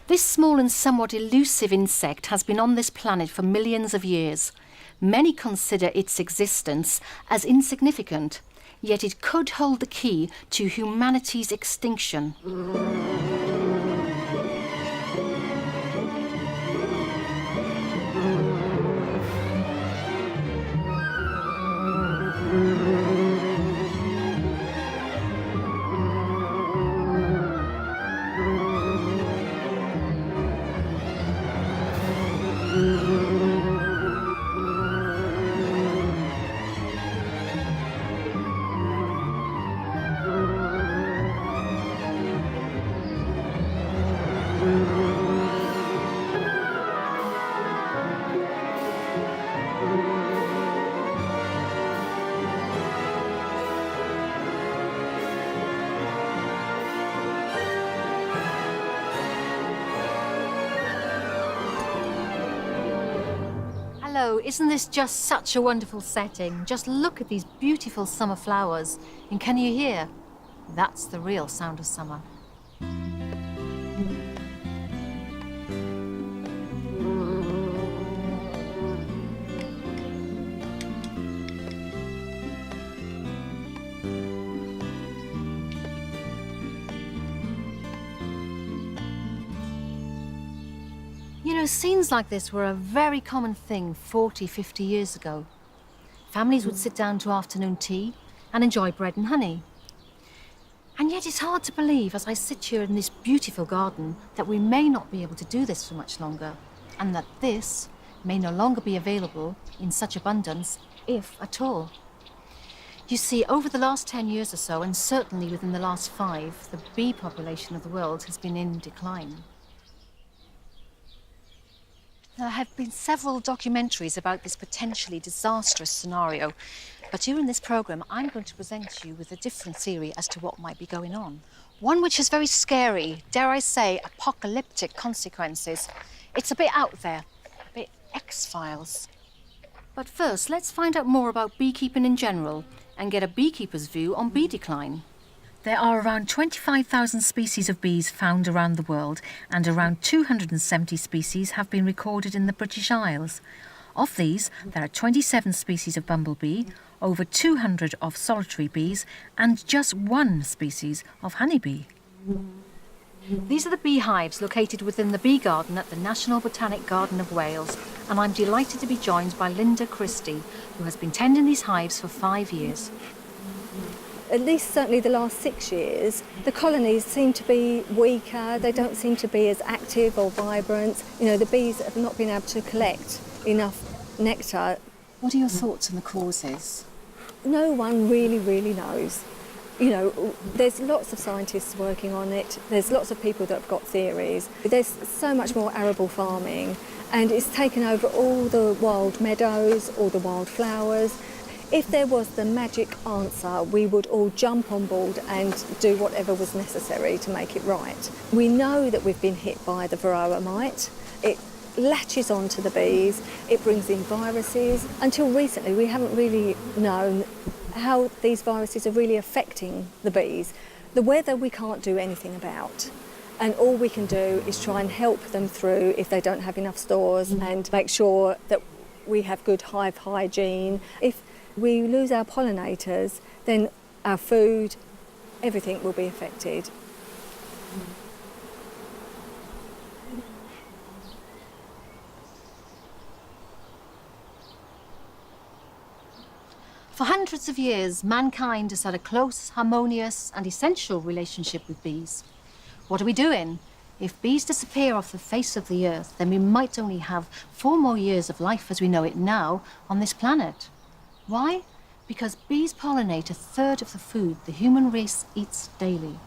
This small and somewhat elusive insect has been on this planet for millions of years. Many consider its existence as insignificant, yet it could hold the key to humanity's extinction. Hello, isn't this just such a wonderful setting? Just look at these beautiful summer flowers. And can you hear? That's the real sound of summer. You know, scenes like this were a very common thing 40, 50 years ago. Families would sit down to afternoon tea and enjoy bread and honey. And yet it's hard to believe, as I sit here in this beautiful garden, that we may not be able to do this for much longer, and that this may no longer be available in such abundance, if at all. You see, over the last 10 years or so, and certainly within the last 5, the bee population of the world has been in decline. There have been several documentaries about this potentially disastrous scenario, but during this programme I'm going to present you with a different theory as to what might be going on. One which has very scary, dare I say, apocalyptic consequences. It's a bit out there, a bit X-Files. But first, let's find out more about beekeeping in general and get a beekeeper's view on bee decline. There are around 25,000 species of bees found around the world, and around 270 species have been recorded in the British Isles. Of these, there are 27 species of bumblebee, over 200 of solitary bees, and just 1 species of honeybee. These are the beehives located within the bee garden at the National Botanic Garden of Wales, and I'm delighted to be joined by Linda Christie, who has been tending these hives for 5 years. At least certainly the last 6 years, the colonies seem to be weaker, they don't seem to be as active or vibrant. You know, the bees have not been able to collect enough nectar. What are your thoughts on the causes? No one really knows. You know, there's lots of scientists working on it, there's lots of people that have got theories. There's so much more arable farming, and it's taken over all the wild meadows, all the wild flowers. If there was the magic answer, we would all jump on board and do whatever was necessary to make it right. We know that we've been hit by the varroa mite. It latches onto the bees, it brings in viruses. Until recently, we haven't really known how these viruses are really affecting the bees. The weather we can't do anything about. And all we can do is try and help them through if they don't have enough stores and make sure that we have good hive hygiene. If we lose our pollinators, then our food, everything will be affected. For hundreds of years, mankind has had a close, harmonious and essential relationship with bees. What are we doing? If bees disappear off the face of the earth, then we might only have 4 more years of life as we know it now on this planet. Why? Because bees pollinate 1/3 of the food the human race eats daily.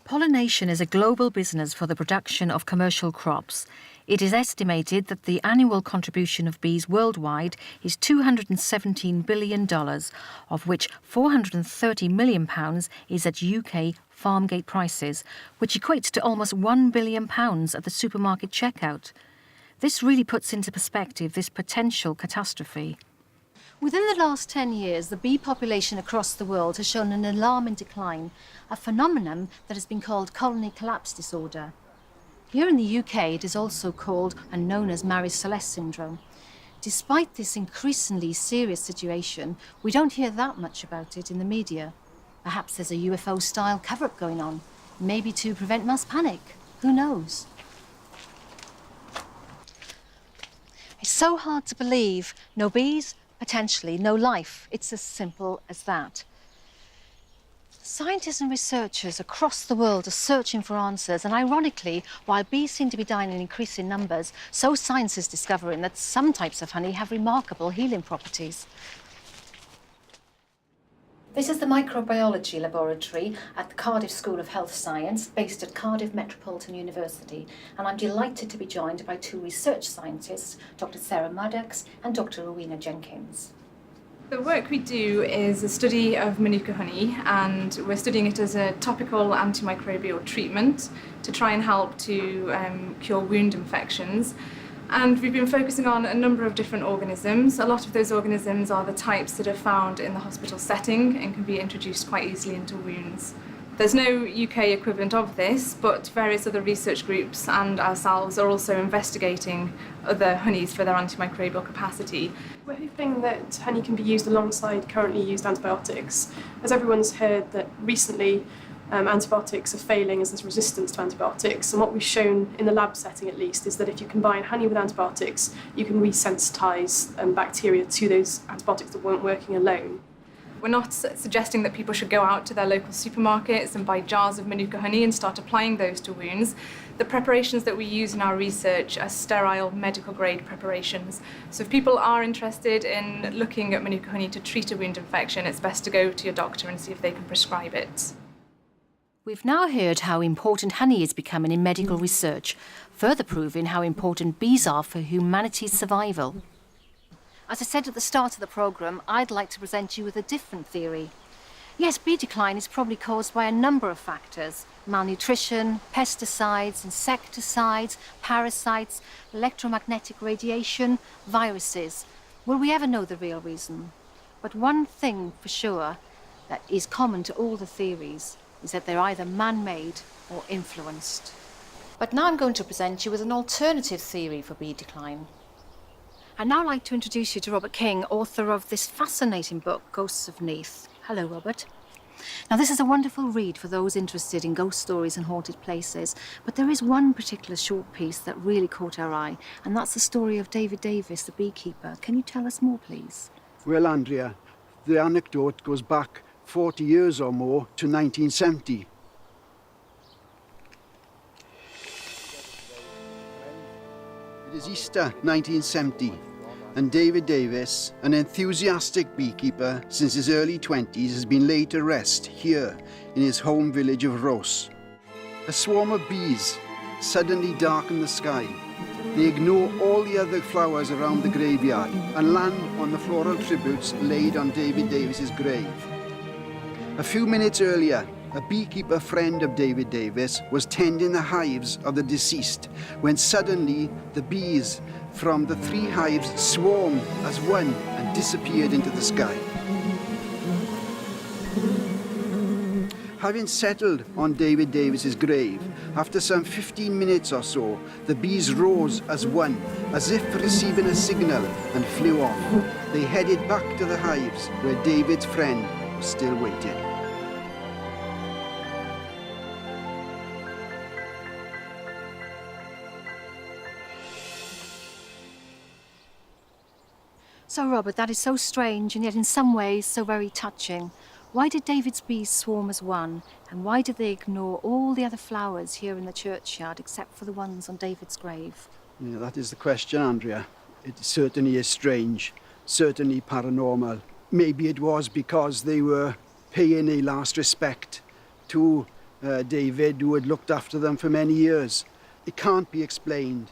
Pollination is a global business for the production of commercial crops. It is estimated that the annual contribution of bees worldwide is $217 billion, of which £430 million is at UK farm gate prices, which equates to almost £1 billion at the supermarket checkout. This really puts into perspective this potential catastrophe. Within the last 10 years, the bee population across the world has shown an alarming decline, a phenomenon that has been called colony collapse disorder. Here in the UK, it is also called and known as Marie-Celeste syndrome. Despite this increasingly serious situation, we don't hear that much about it in the media. Perhaps there's a UFO-style cover-up going on, maybe to prevent mass panic. Who knows? It's so hard to believe. No bees, potentially no life. It's as simple as that. Scientists and researchers across the world are searching for answers, and ironically, while bees seem to be dying in increasing numbers, so science is discovering that some types of honey have remarkable healing properties. This is the microbiology laboratory at the Cardiff School of Health Science, based at Cardiff Metropolitan University, and I'm delighted to be joined by two research scientists, Dr. Sarah Maddox and Dr. Rowena Jenkins. The work we do is a study of Manuka honey, and we're studying it as a topical antimicrobial treatment to try and help to cure wound infections. And we've been focusing on a number of different organisms. A lot of those organisms are the types that are found in the hospital setting and can be introduced quite easily into wounds. There's no UK equivalent of this, but various other research groups and ourselves are also investigating other honeys for their antimicrobial capacity. We're hoping that honey can be used alongside currently used antibiotics. As everyone's heard that recently antibiotics are failing as there's resistance to antibiotics, and what we've shown in the lab setting at least is that if you combine honey with antibiotics, you can resensitise bacteria to those antibiotics that weren't working alone. We're not suggesting that people should go out to their local supermarkets and buy jars of Manuka honey and start applying those to wounds. The preparations that we use in our research are sterile, medical-grade preparations. So if people are interested in looking at Manuka honey to treat a wound infection, it's best to go to your doctor and see if they can prescribe it. We've now heard how important honey is becoming in medical research, further proving how important bees are for humanity's survival. As I said at the start of the programme, I'd like to present you with a different theory. Yes, bee decline is probably caused by a number of factors: malnutrition, pesticides, insecticides, parasites, electromagnetic radiation, viruses. Will we ever know the real reason? But one thing for sure that is common to all the theories is that they're either man-made or influenced. But now I'm going to present you with an alternative theory for bee decline. I'd now like to introduce you to Robert King, author of this fascinating book, Ghosts of Neath. Hello, Robert. Now, this is a wonderful read for those interested in ghost stories and haunted places, but there is one particular short piece that really caught our eye, and that's the story of David Davis, the beekeeper. Can you tell us more, please? Well, Andrea, the anecdote goes back 40 years or more to 1970. It is Easter 1970, and David Davis, an enthusiastic beekeeper since his early 20s, has been laid to rest here in his home village of Rhos. A swarm of bees suddenly darken the sky. They ignore all the other flowers around the graveyard and land on the floral tributes laid on David Davis's grave. A few minutes earlier, a beekeeper friend of David Davis was tending the hives of the deceased when suddenly the bees from the 3 hives swarmed as one and disappeared into the sky. Having settled on David Davis's grave, after some 15 minutes or so, the bees rose as one, as if receiving a signal, and flew off. They headed back to the hives where David's friend was still waiting. So, Robert, that is so strange and yet in some ways so very touching. Why did David's bees swarm as one, and why did they ignore all the other flowers here in the churchyard except for the ones on David's grave? Yeah, that is the question, Andrea. It certainly is strange, certainly paranormal. Maybe it was because they were paying a last respect to David, who had looked after them for many years. It can't be explained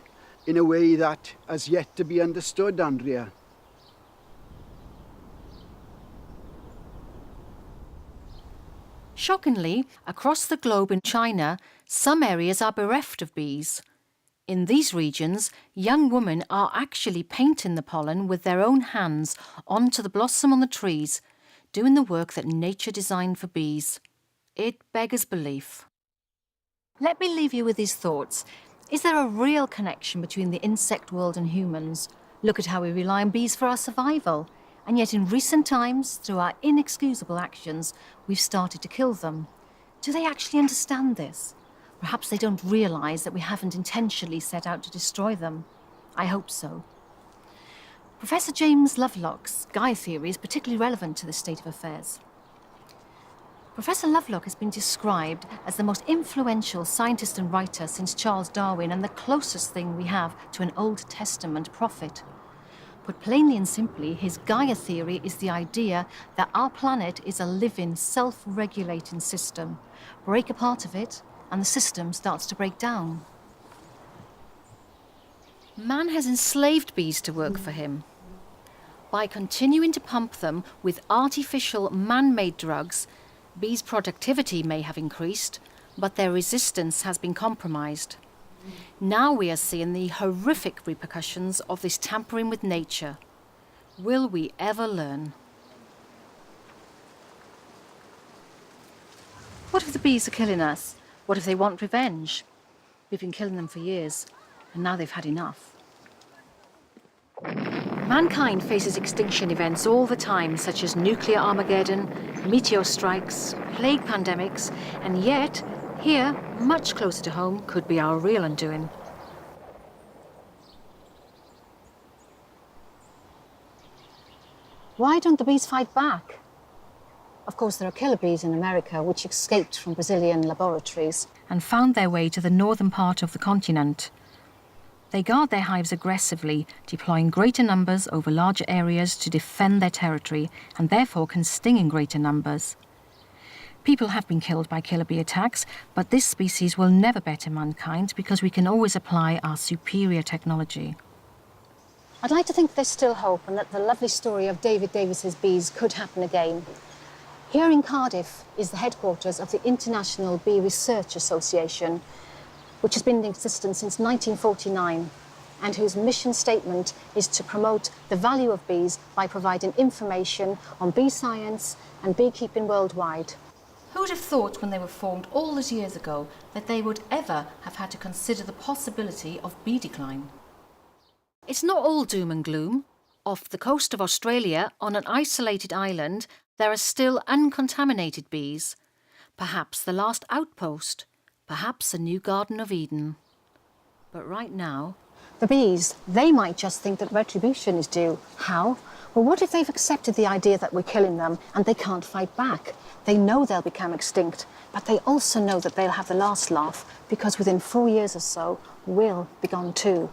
in a way that has yet to be understood, Andrea. Shockingly, across the globe in China, some areas are bereft of bees. In these regions, young women are actually painting the pollen with their own hands onto the blossom on the trees, doing the work that nature designed for bees. It beggars belief. Let me leave you with these thoughts. Is there a real connection between the insect world and humans? Look at how we rely on bees for our survival. And yet in recent times, through our inexcusable actions, we've started to kill them. Do they actually understand this? Perhaps they don't realise that we haven't intentionally set out to destroy them. I hope so. Professor James Lovelock's Gaia theory is particularly relevant to this state of affairs. Professor Lovelock has been described as the most influential scientist and writer since Charles Darwin and the closest thing we have to an Old Testament prophet. Put plainly and simply, his Gaia theory is the idea that our planet is a living, self-regulating system. Break a part of it, and the system starts to break down. Man has enslaved bees to work for him. By continuing to pump them with artificial, man-made drugs, bees' productivity may have increased, but their resistance has been compromised. Now we are seeing the horrific repercussions of this tampering with nature. Will we ever learn? What if the bees are killing us? What if they want revenge? We've been killing them for years, and now they've had enough. Mankind faces extinction events all the time, such as nuclear Armageddon, meteor strikes, plague pandemics, and yet, here, much closer to home, could be our real undoing. Why don't the bees fight back? Of course, there are killer bees in America which escaped from Brazilian laboratories and found their way to the northern part of the continent. They guard their hives aggressively, deploying greater numbers over larger areas to defend their territory, and therefore can sting in greater numbers. People have been killed by killer bee attacks, but this species will never better mankind because we can always apply our superior technology. I'd like to think there's still hope and that the lovely story of David Davis's bees could happen again. Here in Cardiff is the headquarters of the International Bee Research Association, which has been in existence since 1949 and whose mission statement is to promote the value of bees by providing information on bee science and beekeeping worldwide. Who would have thought when they were formed all those years ago that they would ever have had to consider the possibility of bee decline? It's not all doom and gloom. Off the coast of Australia, on an isolated island, there are still uncontaminated bees. Perhaps the last outpost. Perhaps a new Garden of Eden. But right now, the bees, they might just think that retribution is due. How? Well, what if they've accepted the idea that we're killing them and they can't fight back? They know they'll become extinct, but they also know that they'll have the last laugh because within 4 years or so, we'll be gone too.